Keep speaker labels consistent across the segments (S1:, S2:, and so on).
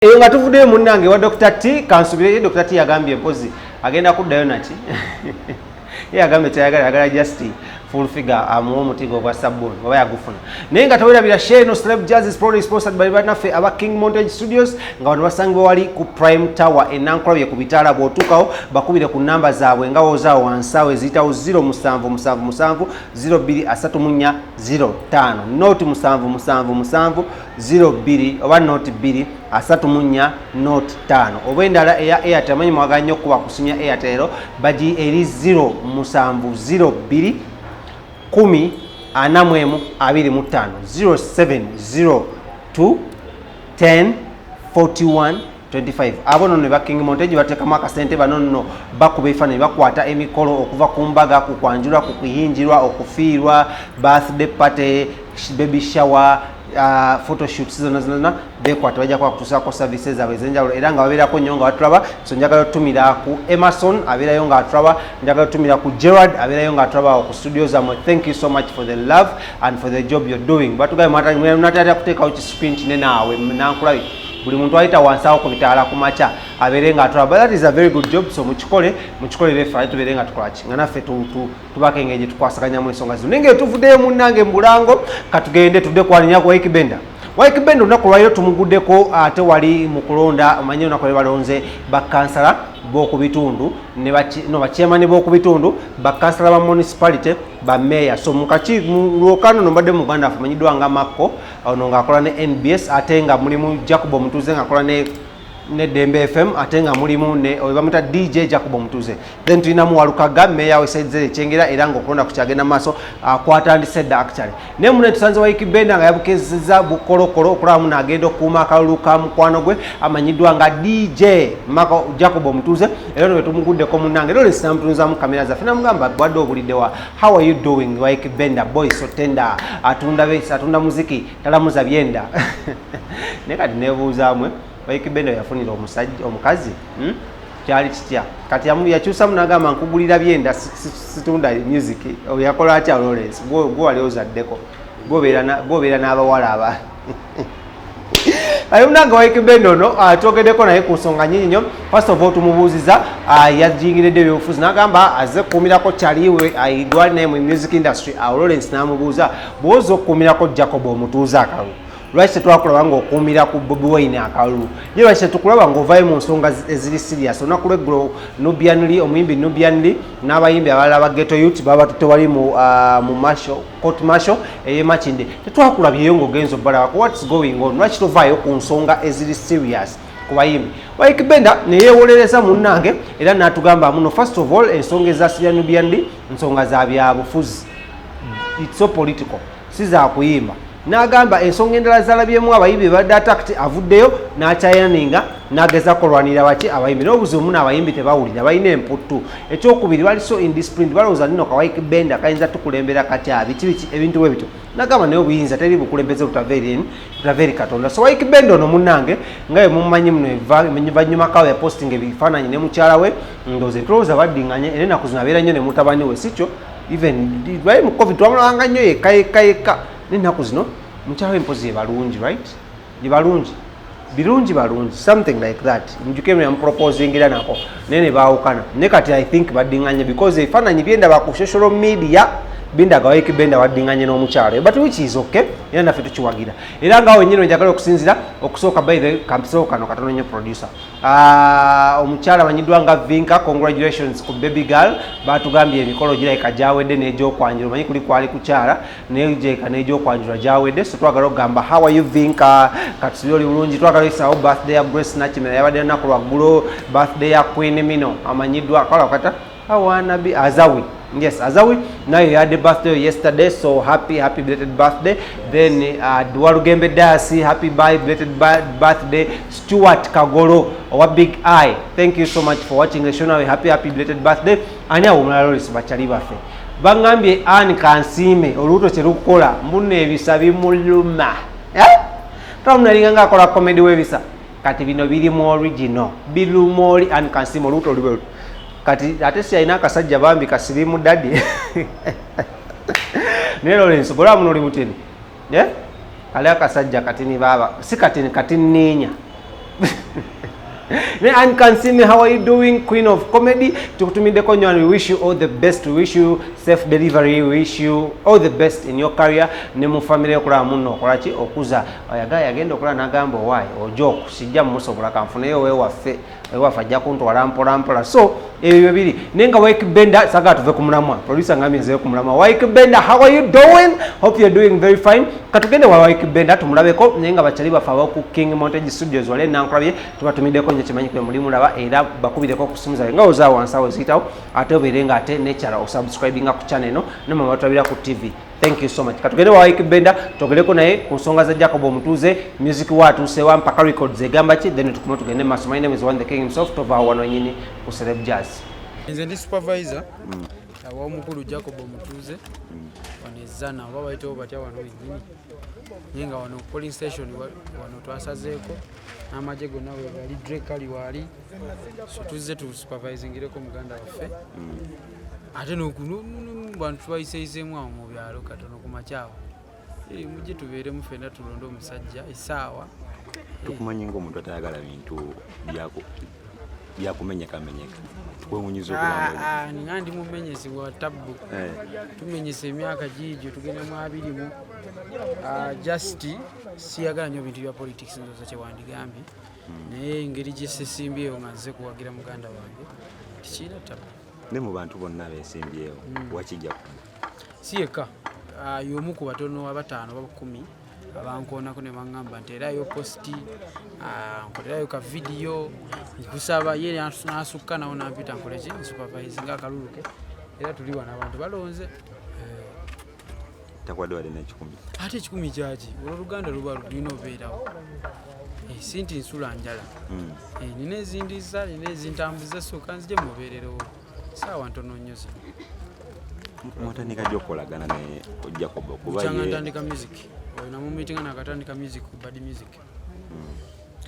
S1: Nga tuvuddeyo munnange wa Dr. T kansubire Dr. T yagambye mpozi agenda kuddayo naki yagambye tayagala just full figure amuwa omutigo gwa sabuni oba yagufuna naye nga tawerabira share no celeb jazz is proudly sponsored by bannaffe aba King Montage Studios nga wano basangibwa wali ku Prime Tower enankolabye ku bitaala bw'otuukawo bakubire ku namba zaabwe nga wozaawo wansawo eziyitawo 0777 023405 noti 777 02 oba noti 2 3405 oba endala eya Airtel manyi mwagala nnyo okuba kusimya Airtel baji eri 0702 10 anamwemu 25 0702 10 41 25 abo nno ne ba King Montage batekamu akasente bano nno bakuba ebifaananyi bakwata emikolo okuva ku mbaga ku kwanjulwa ku kuyinjirwa okufiirwa birthday party baby shower photoshoots zonna bekwata bajja kwa kutusako services zaabwe ez'enjawulo era nga babeerako nnyo nga batulaba so njagala otumira ku Emerson abeerayo nga atulaba njagala otumira ku Gerard abeerayo nga atulaba ku studio zammwe. Thank you so much for the love and for the job you're doing. Batugaye mnatatya kuteekawo kisupin kinene awe nankulabi buli muntu ayita wansawo ku bitaala ku maca abeere nga atulaba. That is a very good job, so mukikolere ffe tubeere nga tukolaki nga naffe tubakenge gye tukwasaganyamu ensonga zino. Naye ng'etuvuddeyo munnange mubulango katugende tudde kwalinya ku Ykee Benda. Ykee Benda olunaku lwaliro tumuguddeko ate wali mu kulonda omanyi olunaku lwe balonze bakansala b'oku bitundu bakyemani b'oku bitundu bakansala ba municipality bameya. So mu lwokano no mbadde mu Uganda afe amanyiddwa nga Makko ono ng'akola ne NBS ate nga mulimu Jacob Omutuuze ng'akola ne Dembe FM ate nga mulimu ne bamuta DJ Jacob Omutuuze. Then tulinamu Walukaga meya w'Essenzere Kyengera era ng'okulonda kukyagenda maaso kwatandise dda actually. Naye muno tusanze Ykee Benda nga yabukezezza bukolokolo okulabamu n'agenda okukuuma akalulu ka mukwano gwe amanyiddwa nga DJ Jacob Omutuuze era no bwe tumuguddeko munnange era olesi namutunuzaamu kamera zaffe namugamba bwadde obulidde wa how are you doing Ykee Benda boy so tender atunda besi atunda muziki talamuza byenda naye kati nebuuzaamwe Ykee Benda yafunira omukazi kyali kitya kati yakyusamu n'agamba nkugulira byenda situunda music yakola atya Lawrence gwe wali ozaddeko gwobeera n'abawala aba ayumnanga wa Ykee Benda ono twogeddeko naye ku nsonga nyingi nnyo. First of all tumubuuziza yajingiridde ebyobufuzi n'agamba azze kukuumirako kyaliwe ayidwali naye mu music industry awo Lawrence n'amubuuza bw'oza okukuumirako Jacob Omutuuze akalulu lwaki tetwakulaba ng'okuumira ku Bobi Wine akalulu ye lwaki tetukulaba ng'ovaayo mu nsonga eziri serious. Olunaku lw'eggulo omuyimbi Nubian Lee n'abayimbi abalala ba Ghetto Youth baba tutewali mu court martial ey'e Makindye tetwakulabyeyo ng'ogenza obbalabako what's going on lwaki tovaayo ku nsonga eziri serious ku bayimbi. Ykee Benda ne yeewolereza munnange era n'atugamba muno first of all ensonga ezasibya Nubian Lee nsonga za byabufuzi it's so political si za kuyimba. N'agamba ensonga endala zalabyemu abayimbi badde attacked avuddeyo n'akyayaninga n'ageza kulwanira baki abayimbi n'obuzibu n'abayimbi tebawulira balina emputtu. Ekyokubiri bali so indisciplined balowooza nno ka Ykee Benda kayinza tukulembera katya biki ebintu bwe bityo n'agamba naye obuyinza teri bukulembeze butaveri Katonda. So Ykee Benda ono munnange nga mumanyi muno vanyuma kawe ya posting ebifaananyi ne mukyala we ndowooza tulowooza baddinganye era ennaku zino abeera nnyo ne mutabani we sikyo even bali mu covid wamulabanga nnyo yekka n'ennaku zino mukyala w'empozi ye balungi right ye balungi something like that njukemu yamuproposingira nako naye ne baawukana naye kati I think baddinganye because ebifaananyi byendaba ku social media bindaga Ykee Benda waddinganye n'omukyala but which is okay era naffe tukiwagira era ngaawe nyine njagala okusinzira okusooka by the kampisoo kano katono nnyo producer omukyala amanyiddwa nga Vinka congratulations ku baby girl batugambye emikolo girabika gyawedde n'egyokwanjula omanyi kuli kwali kukyala naye gyeka n'egyokwanjula gyawedde so twagala okugamba how are you Vinka katusibye oli bulungi twagala oyisawo birthday ya Grace Nakimera yabadde naku lwaggulo birthday ya Queen Mino amanyiddwa kola kata awanabi Azawi. Yes, Azawi, now you had the birthday yesterday, so happy belated birthday. Then Duwalugembe Dasi, happy belated birthday. Stuart Kagolo, our big eye. Thank you so much for watching the show. Now happy belated birthday. Anya umulaloris bachali bafe. Bangambye Anne Kansime, oluto cherukola, mbune ebisa bimuluma. Twamunalinga akola comedy webisa. Kati bino biri mu original. Bilumoli Anne Kansime oluto libe. Kati ate si alina akasajja bambi kasirimu daddy ne Lawrence gola muno oli mutini kale akasajja katini baba si katini ninya And Kansimi, how are you doing? Queen of Comedy. Tukutumiddeko nnyo, we wish you all the best. We wish you safe delivery. We wish you all the best in your career. Ne mu family okulaba munno okolaki okuza yagenda okulaba n'agamba owaayi ojo okusijja mumusobola kanfuneyo wewaffe ajja kuntwala mpolampola. So ebyo bibiri naye nga Ykee Benda saga tuve ku mulamwa producer ngamye nzeyo ku mulamwa. Ykee Benda, how are you doing? Hope you're doing very fine. Katugende wa Ykee Benda tumulabeko naye nga bakyali bafa ku King Montage Studios wale nankulabye tubatumiddeko nnyo kimanyi kwe muli mulaba era bakubireko ku simu zaabwe nga ozaawo wansi awo ziyitawo ate obeere nga ate nekyala osubscribinga ku channel eno nemama batulabira ku TV. Thank you so much. Katugende wa Ykee Benda togereko naye ku nsonga za Jacob Omutuuze music watuusewa mpaka records egamba ki then tukuma tugende maaso. My name is One the King himself tova wano nyini ku Celeb Jazz.
S2: Nze ndi supervisor wa omukulu Jacob Omutuuze wanezana oba bayitawo batya wano wenyini naye nga wano polling station wano twasazeeko n'amagye gonna wegali Drake ali waali so tuzze tu supervisingireko muganda waffe ate bantu twayiseyiseemu awo mu byalo katono ku makyawo mujje tubeeremu ffenna tulonde omusajja essaawa
S3: tukumanyi ng'omuntu atayagala bintu byakumenyekamenyeka twewunyiza okubanga
S2: nga ndi mumenyesi wa tabbu tumenyesa emyaka giigyo tugenda mu 20 just siyagala nnyo bintu bya politics ndoza kyewandigambye naye engeri gyesesimbyewo nga nze kuwagira muganda wange tikiina tabbu
S3: ne mu bantu bonna beesimbyewo wakijja
S2: si yekka y'omu ku batono abataano ba 10 abankoonako ne baŋŋamba nteerayo posti nkolerayo ka vidiyo nkusaba ye n'asukka nawo nampita nkoleki supervise nga akalulu ke era tuli wano abantu balonze
S3: takwadde wadde n'ekikumi
S2: ate ekikumi kyaki olwoluganda luba lulina obeerawo sinti nsula njala nina ezindiza nina ezintambuza sooka nzije mubeererewo saawa ntono nnyo zino
S3: mwatandika gye okolagana ne Jacob
S2: okubakyanga ntandika music namu meetinga nakatandika music ku bad music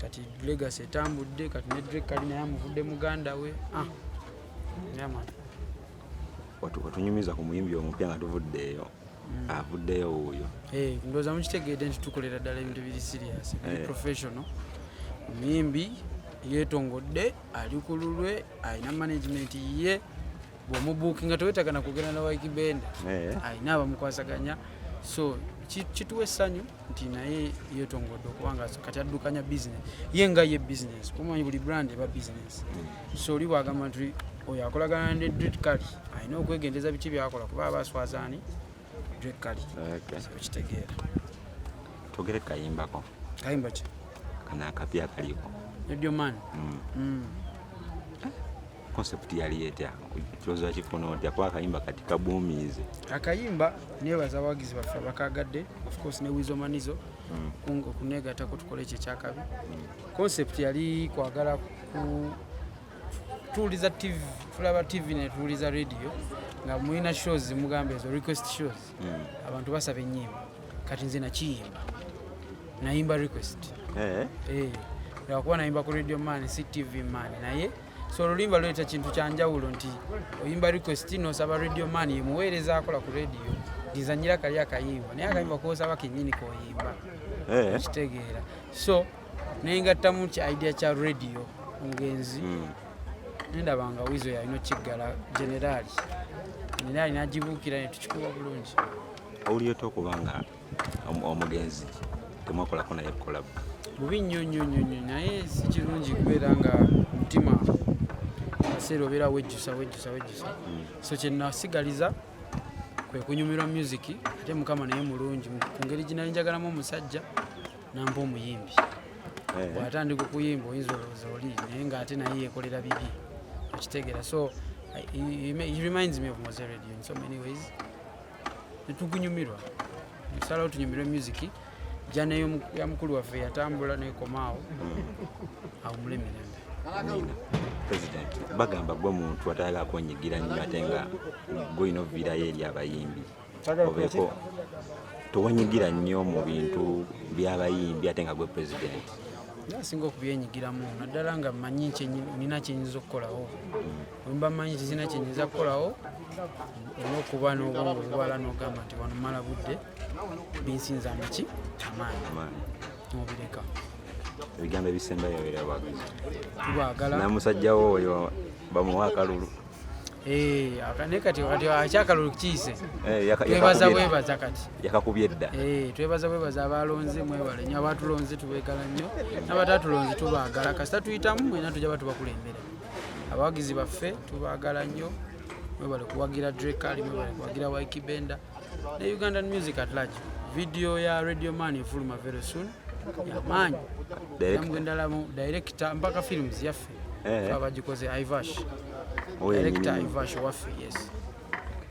S2: kati legacy etambudde kati ne Drake kali naye amuvudde muganda we yaman
S3: watunyumiza ku muyimbi omupya nga tuvuddeeyo avuddeyo wuuyo
S2: ndowooza mukitegeedde nti tukolera ddala ebintu biri serious biri professional omuyimbi yeetongodde ali ku lulwe alina management ye bw'omubuukinga tewetagana kugenda na Ykee Benda alina abamukwasaganya so kituwa essanyu nti naye yeetongodde okubanga kati addukanya business ye nga ye business kumanyi buli brand eba business so oli bwagamba nti oyo akolagana ne Drake kali alina okwegendeza biki byakola kuba abaswazaani Drake kali kitegeera
S3: togere kayimbako
S2: kayimba ki
S3: kana akapya kaliko
S2: Radio Man
S3: concept yali etya kiroza kifuna otya kwa akayimba kati kabuumiize
S2: akayimba nebaza abawagizi baffe bakagadde of course ne Wizo Manizo okuneegatako tukole ekyo ekyakabi concept yali kwagala tuwuliza TV tulaba TV ne tuwuliza radio nga mulina shows mugambe ezo request shows abantu basaba ennyimba kati nze nakiyimba nayimba request lwakuba nayimba ku Radio Man si TV Man naye so oluyimba lweta kintu kyanjawulo nti oyimba request n'osaba Radio Man yemuweereza akola ku radio ndizanyira kali akayimba naye akayimba kosaba kennyini koyimba kitegeera so nengattamu ki idea kya radio omugenzi nendabanga Wizo yalina kiggala generali nagibuukira netukikuba bulungi
S3: owuliyota okubanga omugenzi temwakolako naye collab
S2: bubi nnyo naye si kirungi kubeera nga mutima kaseera obeera wejjusa so kyenasigaliza kwe kunyumirwa music ate mukama naye mulungi ku ngeri ginali njagalamu omusajja nampa omuyimbi bw'atandika okuyimba oyinza olowooza oli naye ng'ate naye yeekolera bibi okitegeera so he reminds me of Mose Radio in so many ways netugunyumirwa nsalawo tunyumirwe music jana ya mukulu waffe yatambula nekomaawo awo mulemirembe
S3: President bagamba gwe muntu atayagala kwenyigira nnyo ate nga gwolina oviirayo eri abayimbi obeeko towenyigira nnyo mu bintu by'abayimbi ate nga gwe president
S2: nasinga okubyenyigiramu naddala nga mmanyi nina kyenyinza okukolawo wemba mmanyi tizina kyenyinza kukolawo olwokuba n'obwongo obubala n'ogamba nti wano mala budde binsinza amaki amaanyi nobireka
S3: ebigambo ebisembayo abawagizi
S2: tubaagala
S3: namusajjawo oyo bamuwa akalulu
S2: akane kati akyakalulu kiise twebaza kati
S3: yakakubye edda
S2: twebaza abalonze mwebale nnyo abatulonze tubeegala nnyo n'abatatulonze tubaagala kasita tuyitamu mwena tujja batubakulembera abawagizi baffe tubaagala nnyo mwebale kuwagira Drake mwebale kuwagira Ykee Benda ne Ugandan music at large. Video ya Radio Man ifuluma very soon yamanyi namgendalamu director mpaka films yaffe abagikoze Ivash director Ivash waffe yes